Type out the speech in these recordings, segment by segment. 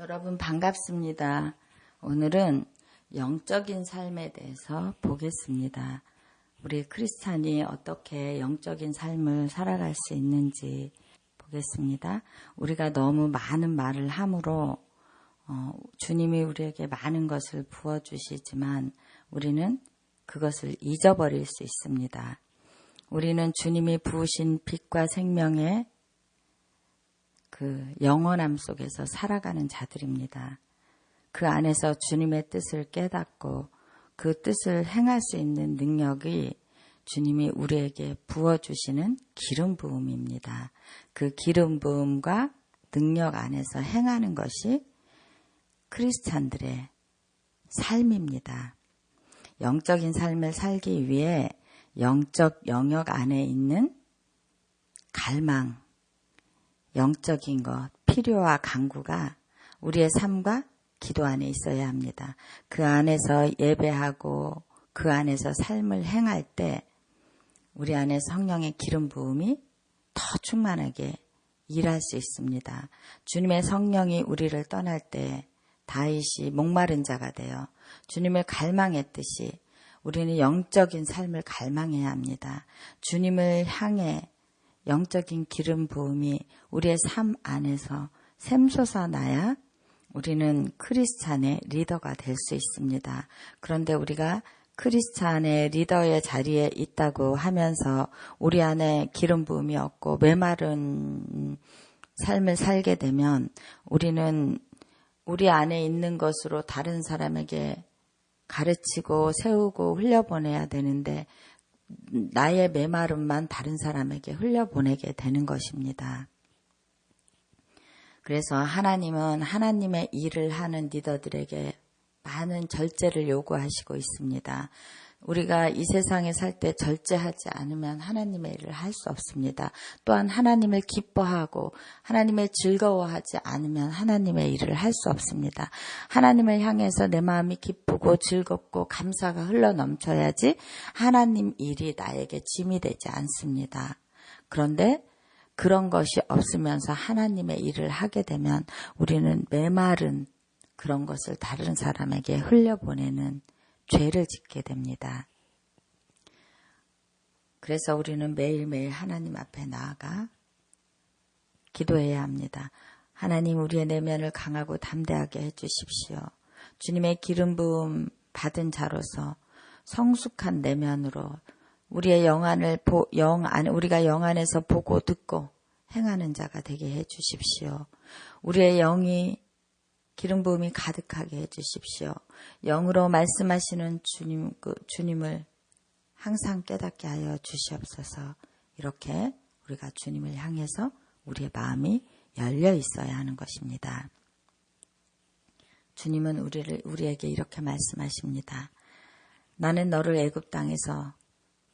여러분 반갑습니다. 오늘은 영적인 삶에 대해서 보겠습니다. 우리 크리스찬이 어떻게 영적인 삶을 살아갈 수 있는지 보겠습니다. 우리가 너무 많은 말을 함으로 주님이 우리에게 많은 것을 부어주시지만 우리는 그것을 잊어버릴 수 있습니다. 우리는 주님이 부으신 빛과 생명의 그 영원함 속에서 살아가는 자들입니다. 그 안에서 주님의 뜻을 깨닫고 그 뜻을 행할 수 있는 능력이 주님이 우리에게 부어주시는 기름 부음입니다. 그 기름 부음과 능력 안에서 행하는 것이 크리스찬들의 삶입니다. 영적인 삶을 살기 위해 영적 영역 안에 있는 갈망, 영적인 것, 필요와 간구가 우리의 삶과 기도 안에 있어야 합니다. 그 안에서 예배하고 그 안에서 삶을 행할 때 우리 안에 성령의 기름 부음이 더 충만하게 일할 수 있습니다. 주님의 성령이 우리를 떠날 때 다윗이 목마른 자가 되어 주님을 갈망했듯이 우리는 영적인 삶을 갈망해야 합니다. 주님을 향해 영적인 기름 부음이 우리의 삶 안에서 샘솟아 나야 우리는 크리스찬의 리더가 될 수 있습니다. 그런데 우리가 크리스찬의 리더의 자리에 있다고 하면서 우리 안에 기름 부음이 없고 메마른 삶을 살게 되면 우리는 우리 안에 있는 것으로 다른 사람에게 가르치고 세우고 흘려보내야 되는데 나의 메마름만 다른 사람에게 흘려보내게 되는 것입니다. 그래서 하나님은 하나님의 일을 하는 리더들에게 많은 절제를 요구하시고 있습니다. 우리가 이 세상에 살 때 절제하지 않으면 하나님의 일을 할 수 없습니다. 또한 하나님을 기뻐하고 하나님을 즐거워하지 않으면 하나님의 일을 할 수 없습니다. 하나님을 향해서 내 마음이 기쁘고 즐겁고 감사가 흘러넘쳐야지 하나님 일이 나에게 짐이 되지 않습니다. 그런데 그런 것이 없으면서 하나님의 일을 하게 되면 우리는 메마른 그런 것을 다른 사람에게 흘려보내는 죄를 짓게 됩니다. 그래서 우리는 매일매일 하나님 앞에 나아가 기도해야 합니다. 하나님, 우리의 내면을 강하고 담대하게 해주십시오. 주님의 기름 부음 받은 자로서 성숙한 내면으로 우리의 우리가 영 안에서 보고 듣고 행하는 자가 되게 해주십시오. 우리의 영이 기름 부음이 가득하게 해주십시오. 영으로 말씀하시는 주님을 항상 깨닫게 하여 주시옵소서. 이렇게 우리가 주님을 향해서 우리의 마음이 열려 있어야 하는 것입니다. 주님은 우리에게 이렇게 말씀하십니다. 나는 너를 애굽 땅에서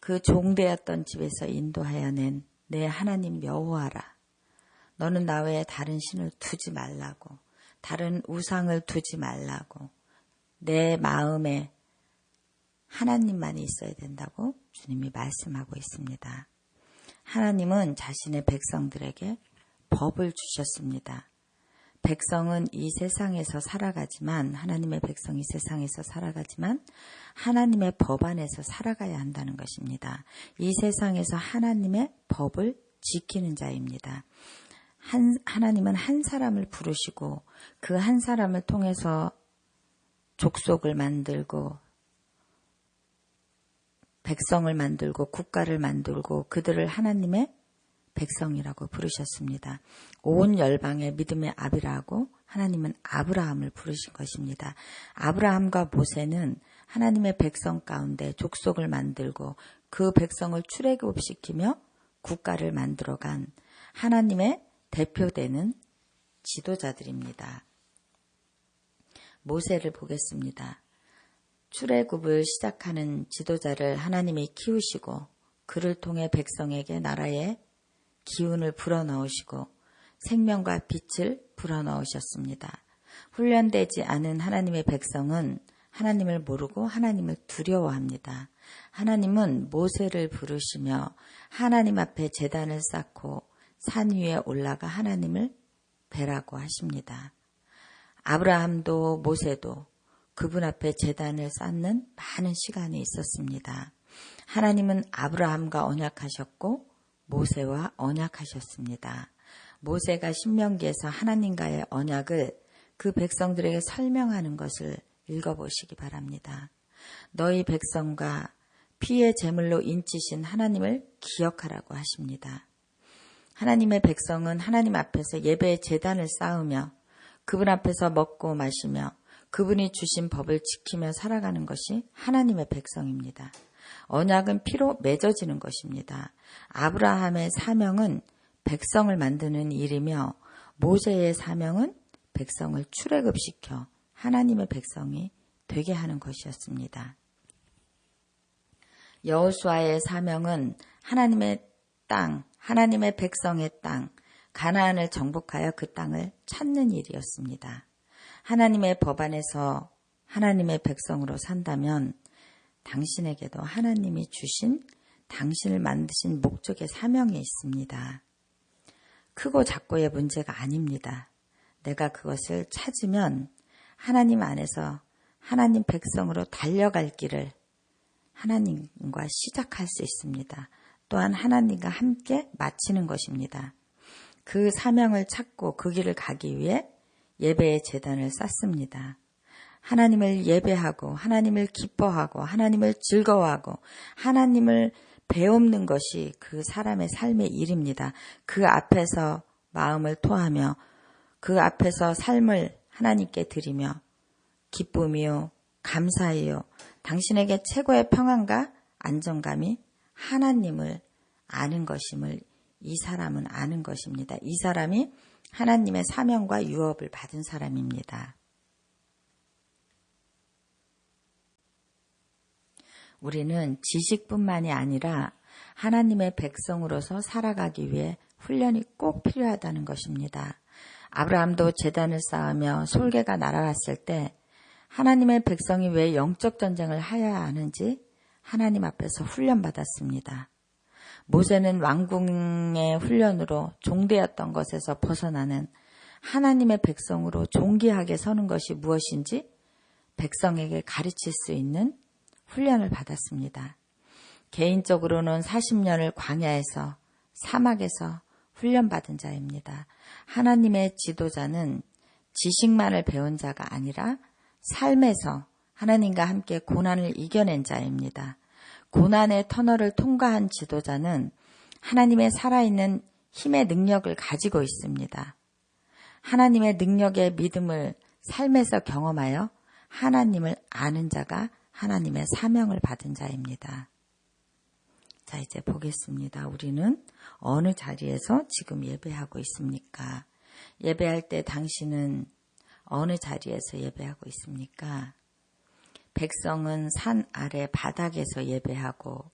그 종되었던 집에서 인도하여 낸 내 하나님 여호와라. 너는 나 외에 다른 신을 두지 말라고, 다른 우상을 두지 말라고, 내 마음에 하나님만이 있어야 된다고 주님이 말씀하고 있습니다. 하나님은 자신의 백성들에게 법을 주셨습니다. 백성은 이 세상에서 살아가지만, 하나님의 백성이 세상에서 살아가지만 하나님의 법 안에서 살아가야 한다는 것입니다. 이 세상에서 하나님의 법을 지키는 자입니다. 하나님은 한 사람을 부르시고 그 한 사람을 통해서 족속을 만들고 백성을 만들고 국가를 만들고 그들을 하나님의 백성이라고 부르셨습니다. 온 열방의 믿음의 아비라고 하나님은 아브라함을 부르신 것입니다. 아브라함과 모세는 하나님의 백성 가운데 족속을 만들고 그 백성을 출애굽시키며 국가를 만들어간 하나님의 대표되는 지도자들입니다. 모세를 보겠습니다. 출애굽을 시작하는 지도자를 하나님이 키우시고 그를 통해 백성에게 나라의 기운을 불어넣으시고 생명과 빛을 불어넣으셨습니다. 훈련되지 않은 하나님의 백성은 하나님을 모르고 하나님을 두려워합니다. 하나님은 모세를 부르시며 하나님 앞에 제단을 쌓고 산 위에 올라가 하나님을 뵈라고 하십니다. 아브라함도 모세도 그분 앞에 제단을 쌓는 많은 시간이 있었습니다. 하나님은 아브라함과 언약하셨고 모세와 언약하셨습니다. 모세가 신명기에서 하나님과의 언약을 그 백성들에게 설명하는 것을 읽어보시기 바랍니다. 너희 백성과 피의 제물로 인치신 하나님을 기억하라고 하십니다. 하나님의 백성은 하나님 앞에서 예배의 제단을 쌓으며 그분 앞에서 먹고 마시며 그분이 주신 법을 지키며 살아가는 것이 하나님의 백성입니다. 언약은 피로 맺어지는 것입니다. 아브라함의 사명은 백성을 만드는 일이며 모세의 사명은 백성을 출애굽시켜 하나님의 백성이 되게 하는 것이었습니다. 여호수아의 사명은 하나님의 땅, 하나님의 백성의 땅, 가나안을 정복하여 그 땅을 찾는 일이었습니다. 하나님의 법 안에서 하나님의 백성으로 산다면 당신에게도 하나님이 주신 당신을 만드신 목적의 사명이 있습니다. 크고 작고의 문제가 아닙니다. 내가 그것을 찾으면 하나님 안에서 하나님 백성으로 달려갈 길을 하나님과 시작할 수 있습니다. 또한 하나님과 함께 마치는 것입니다. 그 사명을 찾고 그 길을 가기 위해 예배의 제단을 쌓습니다. 하나님을 예배하고 하나님을 기뻐하고 하나님을 즐거워하고 하나님을 배움는 것이 그 사람의 삶의 일입니다. 그 앞에서 마음을 토하며 그 앞에서 삶을 하나님께 드리며 기쁨이요 감사이요 당신에게 최고의 평안과 안정감이 하나님을 아는 것임을 이 사람은 아는 것입니다. 이 사람이 하나님의 사명과 유업을 받은 사람입니다. 우리는 지식뿐만이 아니라 하나님의 백성으로서 살아가기 위해 훈련이 꼭 필요하다는 것입니다. 아브라함도 제단을 쌓으며 솔개가 날아왔을 때 하나님의 백성이 왜 영적 전쟁을 하여야 하는지 하나님 앞에서 훈련받았습니다. 모세는 왕궁의 훈련으로 종되었던 것에서 벗어나는 하나님의 백성으로 존귀하게 서는 것이 무엇인지 백성에게 가르칠 수 있는 훈련을 받았습니다. 개인적으로는 40년을 광야에서 사막에서 훈련받은 자입니다. 하나님의 지도자는 지식만을 배운 자가 아니라 삶에서 하나님과 함께 고난을 이겨낸 자입니다. 고난의 터널을 통과한 지도자는 하나님의 살아있는 힘의 능력을 가지고 있습니다. 하나님의 능력의 믿음을 삶에서 경험하여 하나님을 아는 자가 하나님의 사명을 받은 자입니다. 자, 이제 보겠습니다. 우리는 어느 자리에서 지금 예배하고 있습니까? 예배할 때 당신은 어느 자리에서 예배하고 있습니까? 백성은 산 아래 바닥에서 예배하고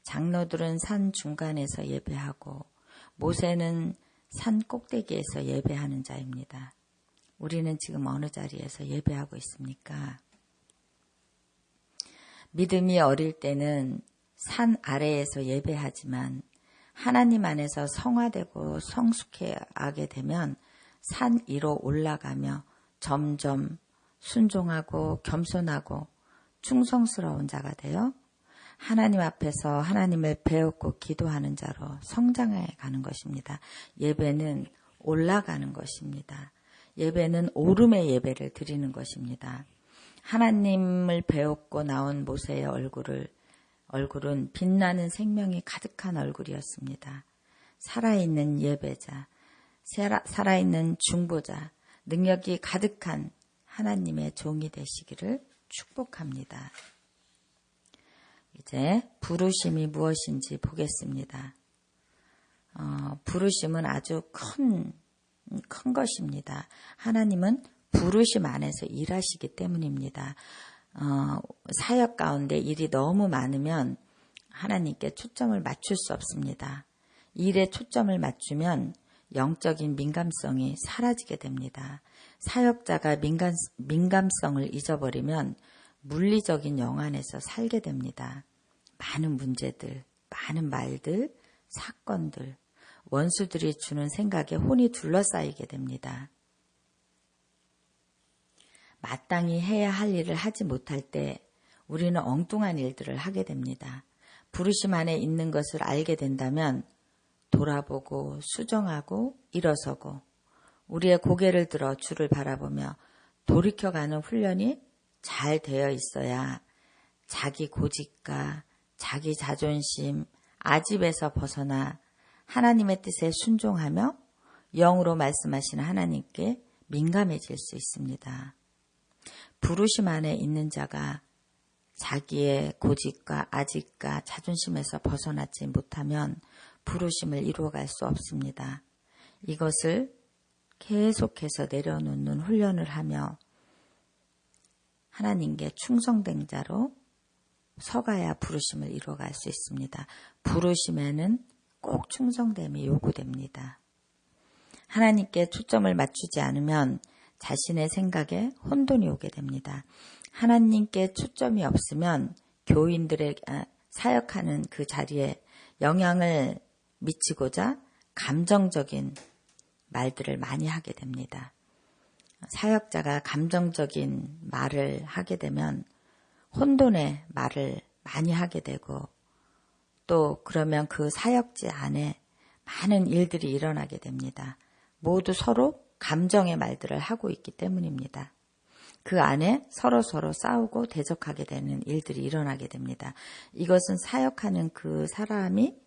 장로들은 산 중간에서 예배하고 모세는 산 꼭대기에서 예배하는 자입니다. 우리는 지금 어느 자리에서 예배하고 있습니까? 믿음이 어릴 때는 산 아래에서 예배하지만 하나님 안에서 성화되고 성숙해가게 되면 산 위로 올라가며 점점 순종하고 겸손하고 충성스러운 자가 되어 하나님 앞에서 하나님을 배웠고 기도하는 자로 성장해 가는 것입니다. 예배는 올라가는 것입니다. 예배는 오름의 예배를 드리는 것입니다. 하나님을 배웠고 나온 모세의 얼굴은 빛나는 생명이 가득한 얼굴이었습니다. 살아있는 예배자, 살아있는 중보자, 능력이 가득한 하나님의 종이 되시기를 축복합니다. 이제 부르심이 무엇인지 보겠습니다. 부르심은 아주 큰 것입니다. 하나님은 부르심 안에서 일하시기 때문입니다. 사역 가운데 일이 너무 많으면 하나님께 초점을 맞출 수 없습니다. 일에 초점을 맞추면 영적인 민감성이 사라지게 됩니다. 사역자가 민감성을 잊어버리면 물리적인 영안에서 살게 됩니다. 많은 문제들, 많은 말들, 사건들, 원수들이 주는 생각에 혼이 둘러싸이게 됩니다. 마땅히 해야 할 일을 하지 못할 때 우리는 엉뚱한 일들을 하게 됩니다. 부르심 안에 있는 것을 알게 된다면 돌아보고 수정하고 일어서고 우리의 고개를 들어 주를 바라보며 돌이켜가는 훈련이 잘 되어 있어야 자기 고집과 자기 자존심, 아집에서 벗어나 하나님의 뜻에 순종하며 영으로 말씀하시는 하나님께 민감해질 수 있습니다. 부르심 안에 있는 자가 자기의 고집과 아집과 자존심에서 벗어나지 못하면 부르심을 이루어갈 수 없습니다. 이것을 계속해서 내려놓는 훈련을 하며 하나님께 충성된 자로 서가야 부르심을 이루어갈 수 있습니다. 부르심에는 꼭 충성됨이 요구됩니다. 하나님께 초점을 맞추지 않으면 자신의 생각에 혼돈이 오게 됩니다. 하나님께 초점이 없으면 교인들에게 사역하는 그 자리에 영향을 미치고자 감정적인 말들을 많이 하게 됩니다. 사역자가 감정적인 말을 하게 되면 혼돈의 말을 많이 하게 되고 또 그러면 그 사역지 안에 많은 일들이 일어나게 됩니다. 모두 서로 감정의 말들을 하고 있기 때문입니다. 그 안에 서로 싸우고 대적하게 되는 일들이 일어나게 됩니다. 이것은 사역하는 그 사람이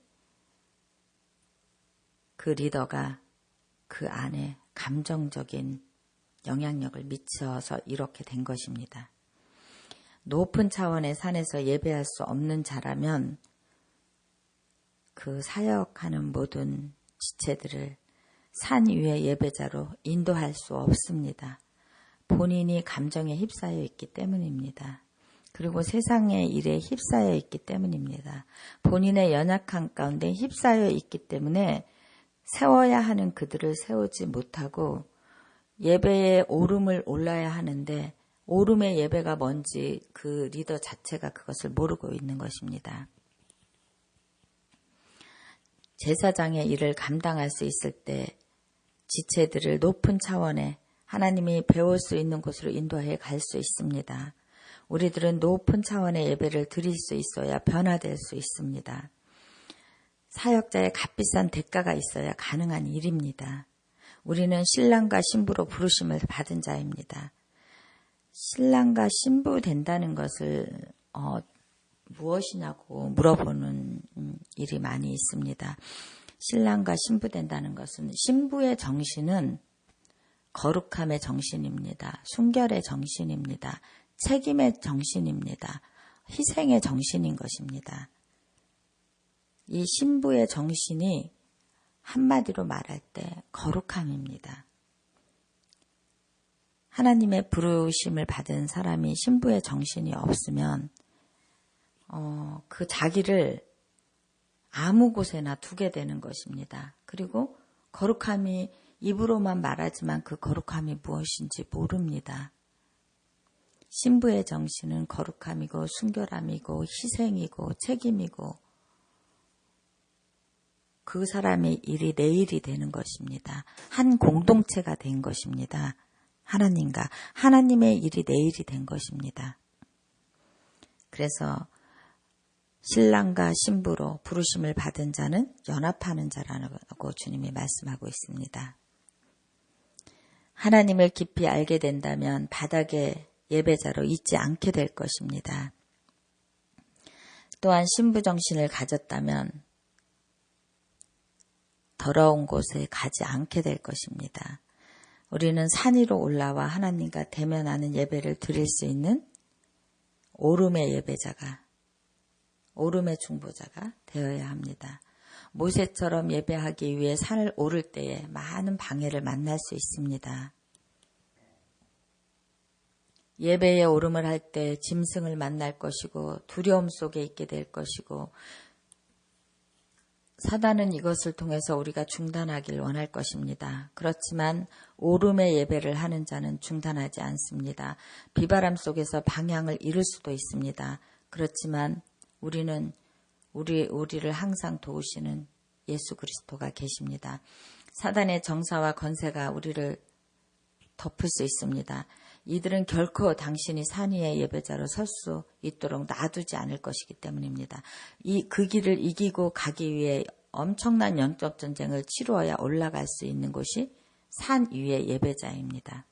그 리더가 그 안에 감정적인 영향력을 미쳐서 이렇게 된 것입니다. 높은 차원의 산에서 예배할 수 없는 자라면 그 사역하는 모든 지체들을 산 위의 예배자로 인도할 수 없습니다. 본인이 감정에 휩싸여 있기 때문입니다. 그리고 세상의 일에 휩싸여 있기 때문입니다. 본인의 연약한 가운데 휩싸여 있기 때문에 세워야 하는 그들을 세우지 못하고 예배에 오름을 올라야 하는데 오름의 예배가 뭔지 그 리더 자체가 그것을 모르고 있는 것입니다. 제사장의 일을 감당할 수 있을 때 지체들을 높은 차원에 하나님이 배울 수 있는 곳으로 인도해 갈 수 있습니다. 우리들은 높은 차원의 예배를 드릴 수 있어야 변화될 수 있습니다. 사역자의 값비싼 대가가 있어야 가능한 일입니다. 우리는 신랑과 신부로 부르심을 받은 자입니다. 신랑과 신부 된다는 것을 무엇이냐고 물어보는 일이 많이 있습니다. 신랑과 신부 된다는 것은 신부의 정신은 거룩함의 정신입니다. 순결의 정신입니다. 책임의 정신입니다. 희생의 정신인 것입니다. 이 신부의 정신이 한마디로 말할 때 거룩함입니다. 하나님의 부르심을 받은 사람이 신부의 정신이 없으면 그 자기를 아무 곳에나 두게 되는 것입니다. 그리고 거룩함이 입으로만 말하지만 그 거룩함이 무엇인지 모릅니다. 신부의 정신은 거룩함이고 순결함이고 희생이고 책임이고 그 사람의 일이 내 일이 되는 것입니다. 한 공동체가 된 것입니다. 하나님과 하나님의 일이 내 일이 된 것입니다. 그래서 신랑과 신부로 부르심을 받은 자는 연합하는 자라고 주님이 말씀하고 있습니다. 하나님을 깊이 알게 된다면 바닥의 예배자로 있지 않게 될 것입니다. 또한 신부 정신을 가졌다면 더러운 곳에 가지 않게 될 것입니다. 우리는 산 위로 올라와 하나님과 대면하는 예배를 드릴 수 있는 오름의 예배자가, 오름의 중보자가 되어야 합니다. 모세처럼 예배하기 위해 산을 오를 때에 많은 방해를 만날 수 있습니다. 예배에 오름을 할 때 짐승을 만날 것이고 두려움 속에 있게 될 것이고 사단은 이것을 통해서 우리가 중단하길 원할 것입니다. 그렇지만 오름의 예배를 하는 자는 중단하지 않습니다. 비바람 속에서 방향을 잃을 수도 있습니다. 그렇지만 우리는 우리를 항상 도우시는 예수 그리스도가 계십니다. 사단의 정사와 권세가 우리를 덮을 수 있습니다. 이들은 결코 당신이 산 위의 예배자로 설 수 있도록 놔두지 않을 것이기 때문입니다. 그 길을 이기고 가기 위해 엄청난 영적 전쟁을 치루어야 올라갈 수 있는 곳이 산 위의 예배자입니다.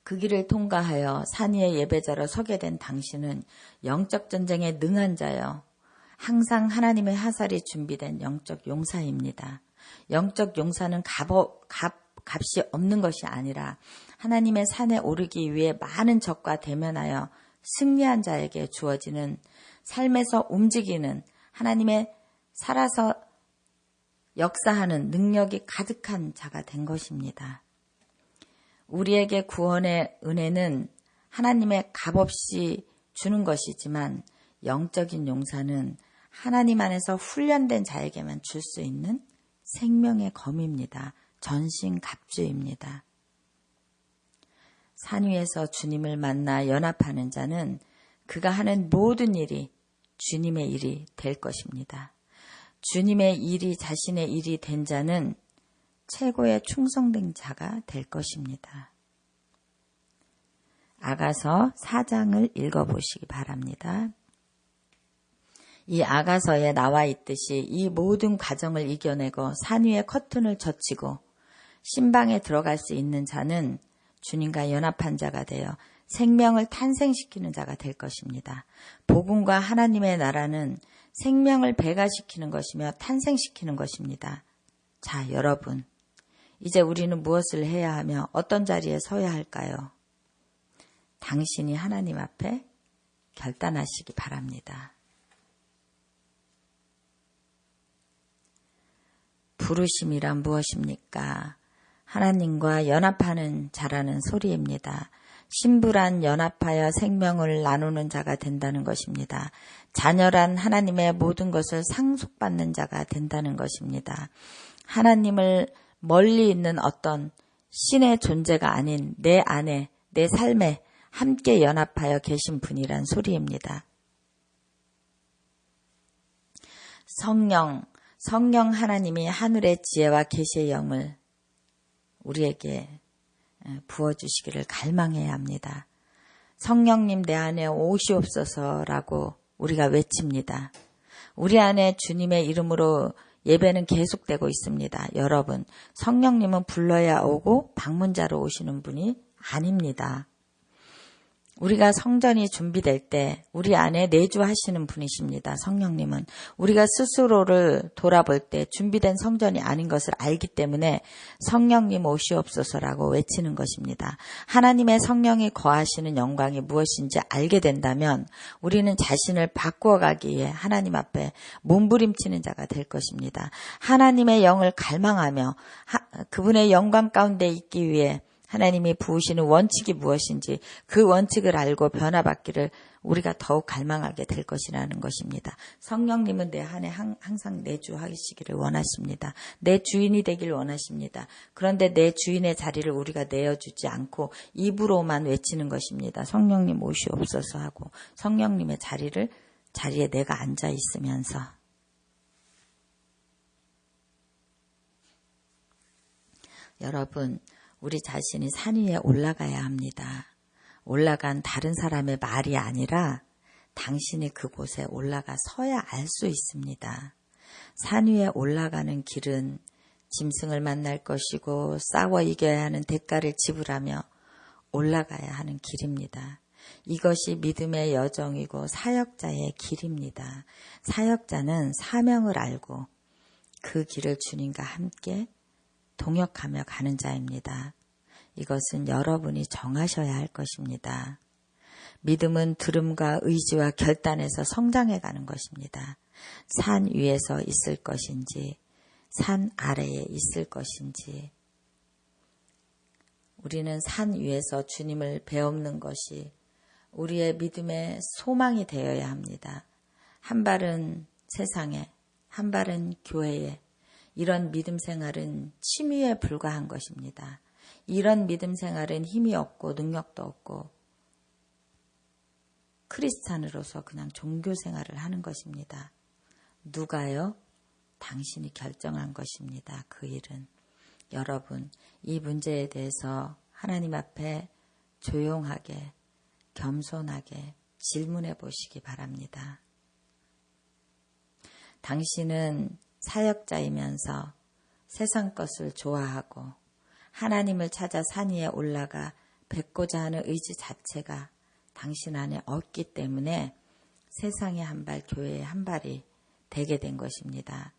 그 길을 통과하여 산 위의 예배자로 서게 된 당신은 영적 전쟁에 능한 자여 항상 하나님의 하살이 준비된 영적 용사입니다. 영적 용사는 값이 없는 것이 아니라 하나님의 산에 오르기 위해 많은 적과 대면하여 승리한 자에게 주어지는 삶에서 움직이는 하나님의 살아서 역사하는 능력이 가득한 자가 된 것입니다. 우리에게 구원의 은혜는 하나님의 값없이 주는 것이지만 영적인 용사는 하나님 안에서 훈련된 자에게만 줄 수 있는 생명의 검입니다. 전신갑주입니다. 산 위에서 주님을 만나 연합하는 자는 그가 하는 모든 일이 주님의 일이 될 것입니다. 주님의 일이 자신의 일이 된 자는 최고의 충성된 자가 될 것입니다. 아가서 4장을 읽어보시기 바랍니다. 이 아가서에 나와 있듯이 이 모든 과정을 이겨내고 산 위에 커튼을 젖히고 신방에 들어갈 수 있는 자는 주님과 연합한 자가 되어 생명을 탄생시키는 자가 될 것입니다. 복음과 하나님의 나라는 생명을 배가시키는 것이며 탄생시키는 것입니다. 자, 여러분, 이제 우리는 무엇을 해야 하며 어떤 자리에 서야 할까요? 당신이 하나님 앞에 결단하시기 바랍니다. 부르심이란 무엇입니까? 하나님과 연합하는 자라는 소리입니다. 신부란 연합하여 생명을 나누는 자가 된다는 것입니다. 자녀란 하나님의 모든 것을 상속받는 자가 된다는 것입니다. 하나님을 멀리 있는 어떤 신의 존재가 아닌 내 안에, 내 삶에 함께 연합하여 계신 분이란 소리입니다. 성령 하나님이 하늘의 지혜와 계시의 영을 우리에게 부어주시기를 갈망해야 합니다. 성령님 내 안에 오시옵소서라고 우리가 외칩니다. 우리 안에 주님의 이름으로 예배는 계속되고 있습니다. 여러분, 성령님은 불러야 오고 방문자로 오시는 분이 아닙니다. 우리가 성전이 준비될 때 우리 안에 내주하시는 분이십니다. 성령님은 우리가 스스로를 돌아볼 때 준비된 성전이 아닌 것을 알기 때문에 성령님 오시옵소서라고 외치는 것입니다. 하나님의 성령이 거하시는 영광이 무엇인지 알게 된다면 우리는 자신을 바꾸어가기 위해 하나님 앞에 몸부림치는 자가 될 것입니다. 하나님의 영을 갈망하며 그분의 영광 가운데 있기 위해 하나님이 부으시는 원칙이 무엇인지 그 원칙을 알고 변화받기를 우리가 더욱 갈망하게 될 것이라는 것입니다. 성령님은 내 안에 항상 내주하시기를 원하십니다. 내 주인이 되길 원하십니다. 그런데 내 주인의 자리를 우리가 내어주지 않고 입으로만 외치는 것입니다. 성령님 오시옵소서 하고 성령님의 자리에 내가 앉아 있으면서 여러분, 우리 자신이 산 위에 올라가야 합니다. 올라간 다른 사람의 말이 아니라 당신이 그곳에 올라가 서야 알 수 있습니다. 산 위에 올라가는 길은 짐승을 만날 것이고 싸워 이겨야 하는 대가를 지불하며 올라가야 하는 길입니다. 이것이 믿음의 여정이고 사역자의 길입니다. 사역자는 사명을 알고 그 길을 주님과 함께 동역하며 가는 자입니다. 이것은 여러분이 정하셔야 할 것입니다. 믿음은 들음과 의지와 결단에서 성장해 가는 것입니다. 산 위에서 있을 것인지 산 아래에 있을 것인지 우리는 산 위에서 주님을 배움는 것이 우리의 믿음의 소망이 되어야 합니다. 한 발은 세상에, 한 발은 교회에 이런 믿음 생활은 취미에 불과한 것입니다. 이런 믿음 생활은 힘이 없고 능력도 없고 크리스찬으로서 그냥 종교 생활을 하는 것입니다. 누가요? 당신이 결정한 것입니다. 그 일은. 여러분, 이 문제에 대해서 하나님 앞에 조용하게, 겸손하게 질문해 보시기 바랍니다. 당신은 사역자이면서 세상 것을 좋아하고 하나님을 찾아 산 위에 올라가 뵙고자 하는 의지 자체가 당신 안에 없기 때문에 세상의 한 발, 교회의 한 발이 되게 된 것입니다.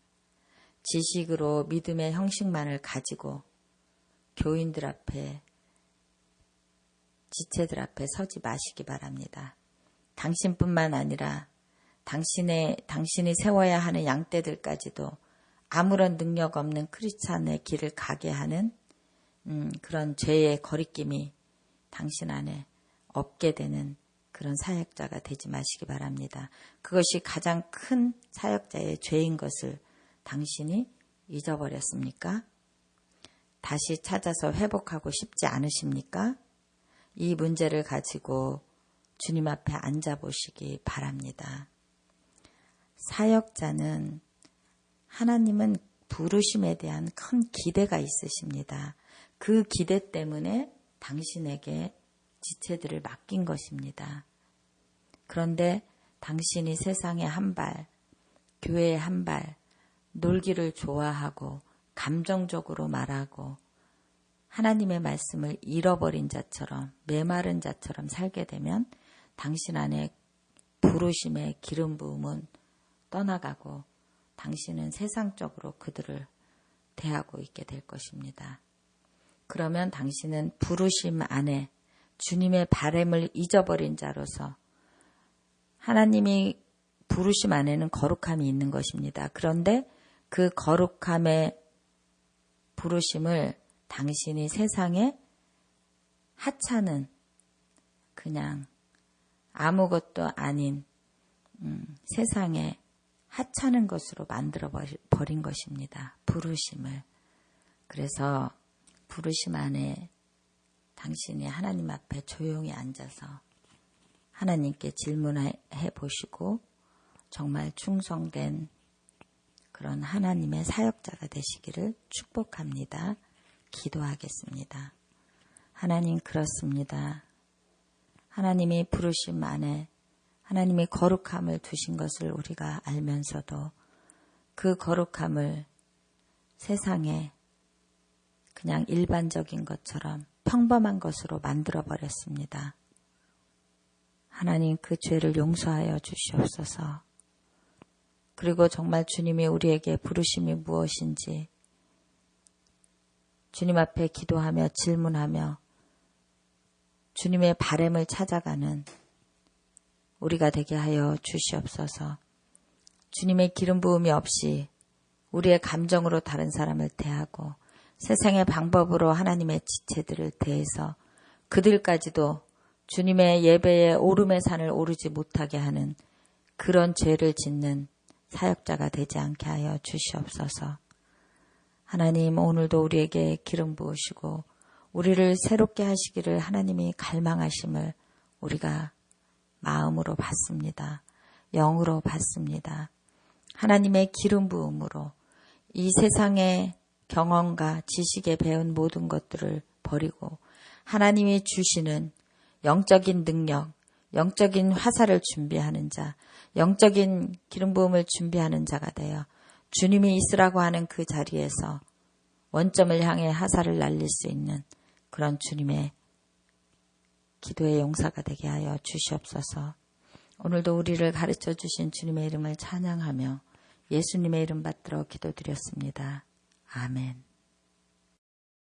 지식으로 믿음의 형식만을 가지고 교인들 앞에, 지체들 앞에 서지 마시기 바랍니다. 당신뿐만 아니라 당신이 세워야 하는 양떼들까지도 아무런 능력 없는 크리스찬의 길을 가게 하는 그런 죄의 거리낌이 당신 안에 없게 되는 그런 사역자가 되지 마시기 바랍니다. 그것이 가장 큰 사역자의 죄인 것을 당신이 잊어버렸습니까? 다시 찾아서 회복하고 싶지 않으십니까? 이 문제를 가지고 주님 앞에 앉아보시기 바랍니다. 사역자는 하나님은 부르심에 대한 큰 기대가 있으십니다. 그 기대 때문에 당신에게 지체들을 맡긴 것입니다. 그런데 당신이 세상에 한 발, 교회에 한 발, 놀기를 좋아하고 감정적으로 말하고 하나님의 말씀을 잃어버린 자처럼, 메마른 자처럼 살게 되면 당신 안에 부르심의 기름 부음은 떠나가고 당신은 세상적으로 그들을 대하고 있게 될 것입니다. 그러면 당신은 부르심 안에 주님의 바램을 잊어버린 자로서 하나님이 부르심 안에는 거룩함이 있는 것입니다. 그런데 그 거룩함의 부르심을 당신이 세상에 하찮은 그냥 아무것도 아닌 세상에 하찮은 것으로 만들어 버린 것입니다. 부르심을. 그래서 부르심 안에 당신이 하나님 앞에 조용히 앉아서 하나님께 질문해 보시고 정말 충성된 그런 하나님의 사역자가 되시기를 축복합니다. 기도하겠습니다. 하나님, 그렇습니다. 하나님이 부르심 안에 하나님이 거룩함을 두신 것을 우리가 알면서도 그 거룩함을 세상에 그냥 일반적인 것처럼 평범한 것으로 만들어 버렸습니다. 하나님, 그 죄를 용서하여 주시옵소서. 그리고 정말 주님이 우리에게 부르심이 무엇인지 주님 앞에 기도하며 질문하며 주님의 바램을 찾아가는 우리가 되게 하여 주시옵소서. 주님의 기름 부음이 없이 우리의 감정으로 다른 사람을 대하고 세상의 방법으로 하나님의 지체들을 대해서 그들까지도 주님의 예배의 오름의 산을 오르지 못하게 하는 그런 죄를 짓는 사역자가 되지 않게 하여 주시옵소서. 하나님, 오늘도 우리에게 기름 부으시고 우리를 새롭게 하시기를 하나님이 갈망하심을 우리가 마음으로 받습니다. 영으로 받습니다. 하나님의 기름 부음으로 이 세상의 경험과 지식에 배운 모든 것들을 버리고 하나님이 주시는 영적인 능력, 영적인 화살을 준비하는 자, 영적인 기름 부음을 준비하는 자가 되어 주님이 있으라고 하는 그 자리에서 원점을 향해 화살을 날릴 수 있는 그런 주님의 기도의 용사가 되게 하여 주시옵소서. 오늘도 우리를 가르쳐 주신 주님의 이름을 찬양하며 예수님의 이름 받들어 기도드렸습니다. 아멘.